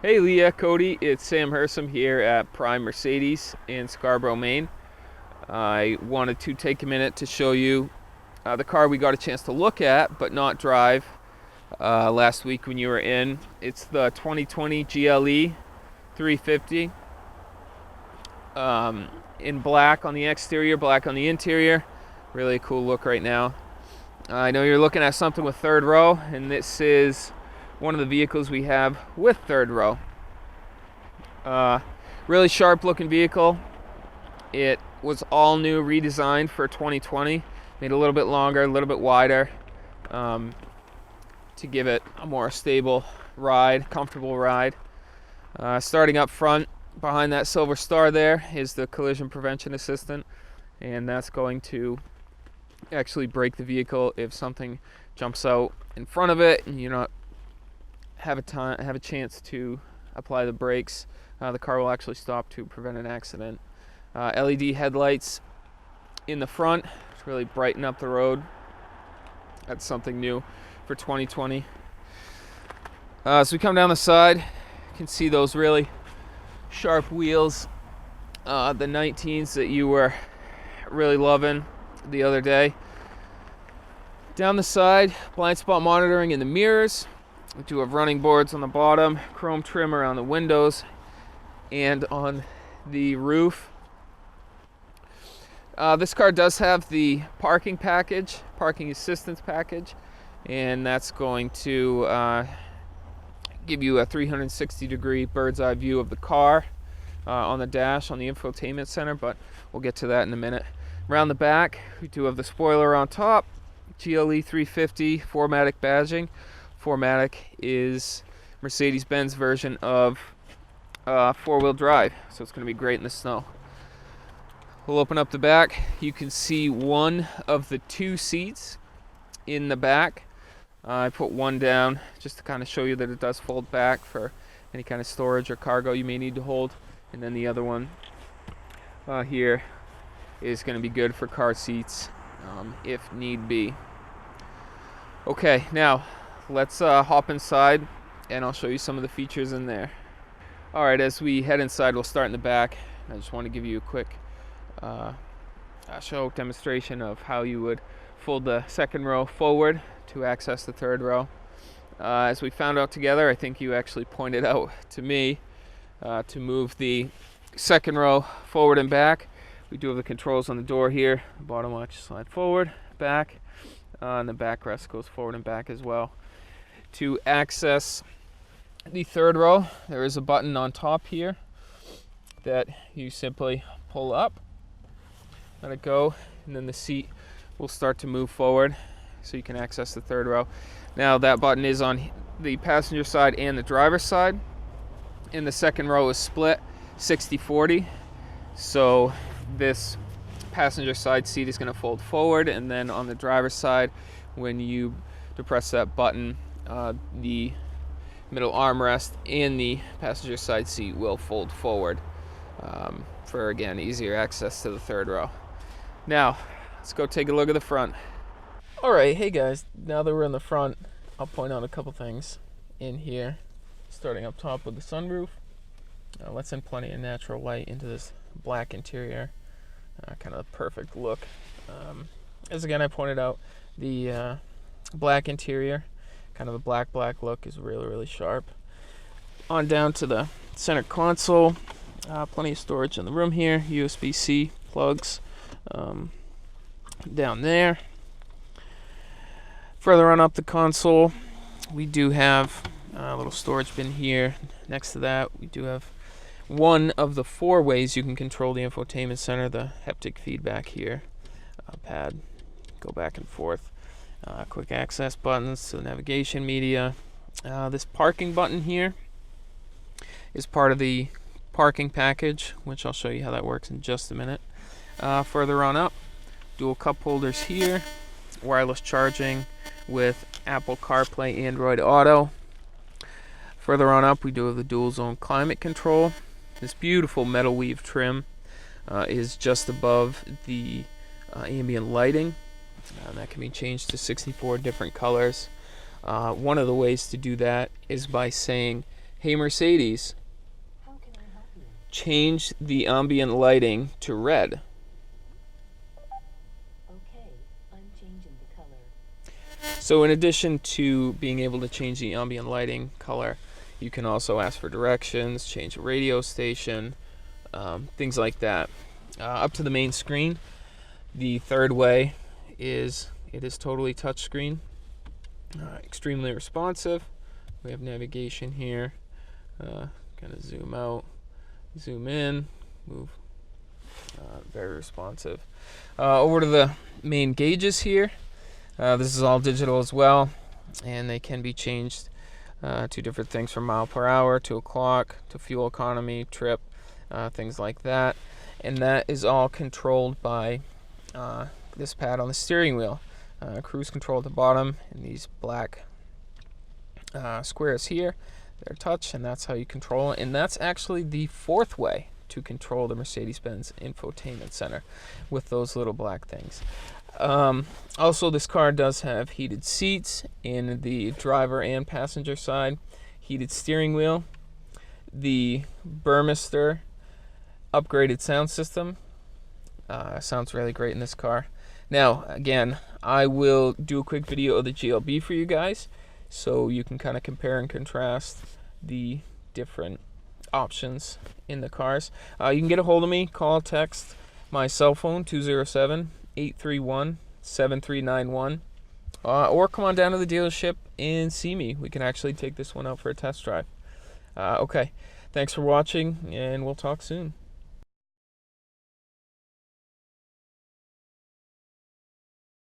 Hey Leah, Cody, it's Sam Hersom here at Prime Mercedes in Scarborough, Maine. I wanted to take a minute to show you the car we got a chance to look at but not drive last week when you were in. It's the 2020 GLE 350 in black on the exterior, black on the interior. Really cool look right now. I know you're looking at something with third row, and this is one of the vehicles we have with third row. Really sharp looking vehicle. It was all new, redesigned for 2020, made a little bit longer, a little bit wider, to give it a more stable ride, comfortable ride. Starting up front behind that silver star there is the collision prevention assistant, and that's going to actually brake the vehicle if something jumps out in front of it and you not have a chance to apply the brakes. The car will actually stop to prevent an accident. LED headlights in the front to really brighten up the road. That's something new for 2020. So we come down the side, you can see those really sharp wheels, the 19s that you were really loving the other day. Down the side, blind spot monitoring in the mirrors. We do have running boards on the bottom, chrome trim around the windows and on the roof. This car does have the parking assistance package, and that's going to give you a 360-degree bird's eye view of the car on the dash on the Infotainment Center, but we'll get to that in a minute. Around the back, we do have the spoiler on top, GLE350 4MATIC badging. 4MATIC is Mercedes-Benz version of four-wheel drive, so it's going to be great in the snow. We'll open up the back. You can see one of the two seats in the back. I put one down just to kind of show you that it does fold back for any kind of storage or cargo you may need to hold, and then the other one here is going to be good for car seats if need be. Okay, now let's hop inside and I'll show you some of the features in there. Alright, as we head inside, we'll start in the back. I just want to give you a quick show demonstration of how you would fold the second row forward to access the third row. As we found out together, I think you actually pointed out to me to move the second row forward and back. We do have the controls on the door here. The bottom latch slide forward, back, and the backrest goes forward and back as well. To access the third row, there is a button on top here that you simply pull up, let it go, and then the seat will start to move forward so you can access the third row. Now that button is on the passenger side and the driver's side, and the second row is split 60-40, so this passenger side seat is going to fold forward, and then on the driver's side, when you depress that button, the middle armrest and the passenger side seat will fold forward for, again, easier access to the third row. Now, let's go take a look at the front. Alright, hey guys, now that we're in the front, I'll point out a couple things in here. Starting up top with the sunroof. Let's in plenty of natural light into this black interior. Kind of a perfect look. As again I pointed out, the black interior, kind of a black look, is really sharp. On down to the center console, plenty of storage in the room here, USB-C plugs down there. Further on up the console, we do have a little storage bin here. Next to that, we do have one of the 4 ways you can control the Infotainment Center, the haptic feedback here, pad, go back and forth. Quick access buttons to navigation media. This parking button here is part of the parking package, which I'll show you how that works in just a minute. Further on up, dual cup holders here, wireless charging with Apple CarPlay, Android Auto. Further on up, we do have the dual zone climate control. This beautiful metal weave trim is just above the ambient lighting. That can be changed to 64 different colors. One of the ways to do that is by saying Hey Mercedes, How can I help you? change the ambient lighting to red. Okay, I'm changing the color. So in addition to being able to change the ambient lighting color, you can also ask for directions, change a radio station, things like that. Up to the main screen, the third way is it is totally touchscreen, extremely responsive. We have navigation here. Kind of zoom out, zoom in, move. Very responsive. Over to the main gauges here. This is all digital as well, and they can be changed to different things from mile per hour to o'clock to fuel economy, trip, things like that. And that is all controlled by this pad on the steering wheel. Cruise control at the bottom, and these black squares here, they're touch, and that's how you control it. And that's actually the fourth way to control the Mercedes-Benz Infotainment Center, with those little black things. Also, this car does have heated seats in the driver and passenger side, heated steering wheel, the Burmester upgraded sound system. Sounds really great in this car. Now, again, I will do a quick video of the GLB for you guys, so you can kind of compare and contrast the different options in the cars. You can get a hold of me, call, text my cell phone, 207-831-7391, or come on down to the dealership and see me. We can actually take this one out for a test drive. Okay, thanks for watching, and we'll talk soon.